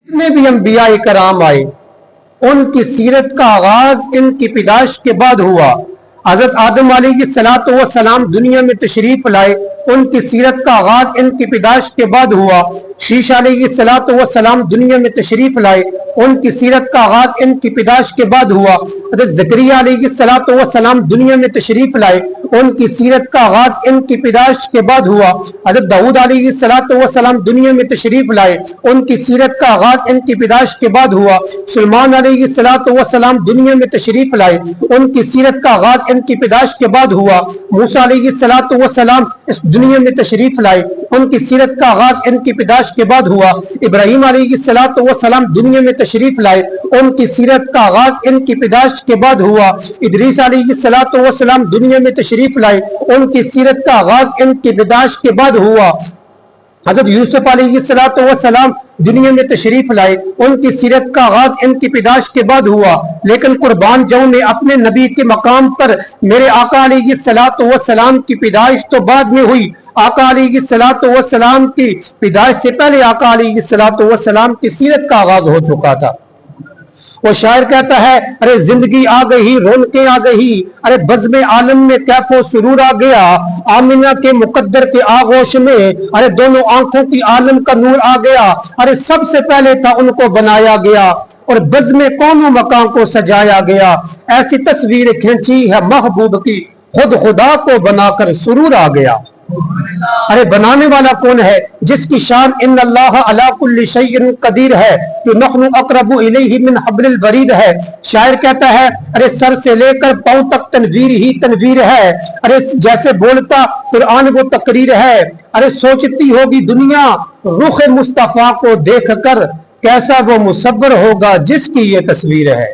جتنے بھی انبیاء کرام آئے ان کی سیرت کا آغاز ان کی پیدائش کے بعد ہوا۔ حضرت آدم علیہ السلام دنیا میں تشریف لائے، ان کی سیرت کا آغاز ان کی پیدائش کے بعد ہوا۔ شیش علیہ السلام دنیا میں تشریف لائے، ان کی سیرت کا آغاز ان کی پیدائش کے بعد ہوا۔ حضرت زکریا علیہ السلام دنیا میں تشریف لائے، ان کی سیرت کا آغاز ان کی پیدائش کے بعد ہوا۔ حضرت داؤد علیہ السلام دنیا میں تشریف لائے، ان کی سیرت کا آغاز ان کی پیدائش کے بعد ہوا۔ سلیمان علیہ السلام دنیا میں تشریف لائے، ان کی سیرت کا آغاز ان کی پیدائش کے بعد ہوا۔ موسیٰ علیہ السلام اس دنیا میں تشریف لائے، ان کی سیرت کا آغاز ان کی پیدائش کے بعد ہوا۔ ابراہیم علیہ السلام دنیا میں تشریف لائے، ان کی سیرت کا آغاز ان کی پیدائش کے بعد ہوا۔ ادریس علیہ السلام دنیا میں تشریف لائے، ان کی سیرت کا آغاز ان کی پیدائش کے بعد ہوا۔ حضرت یوسف علیہ السلام دنیا میں تشریف لائے، ان کی سیرت کا آغاز ان کی پیدائش کے بعد ہوا۔ لیکن قربان جاؤں میں اپنے نبی کے مقام پر، میرے آقا علیہ السلام کی پیدائش تو بعد میں ہوئی، آقا علیہ السلام کی پیدائش سے پہلے آقا علیہ السلام کی سیرت کا آغاز ہو چکا تھا۔ وہ شاعر کہتا ہے، ارے زندگی آ گئی، رونقیں آ گئی، ارے بزم عالم میں کیف و سرور آ گیا، آمنہ کے مقدر کے آغوش میں، ارے دونوں آنکھوں کی عالم کا نور آ گیا، ارے سب سے پہلے تھا ان کو بنایا گیا اور بزم کون و مکان کو سجایا گیا۔ ایسی تصویر کھینچی ہے محبوب کی، خود خدا کو بنا کر سرور آ گیا۔ ارے بنانے والا کون ہے؟ جس کی شان ان اللہ علی کل شیء قدیر ہے، جو نحن اقرب الیہ من حبل الورید ہے۔ شاعر کہتا ہے، ارے سر سے لے کر پاؤں تک تنویر ہی تنویر ہے، ارے جیسے بولتا قرآن وہ تقریر ہے، ارے سوچتی ہوگی دنیا رخ مصطفیٰ کو دیکھ کر، کیسا وہ مصور ہوگا جس کی یہ تصویر ہے۔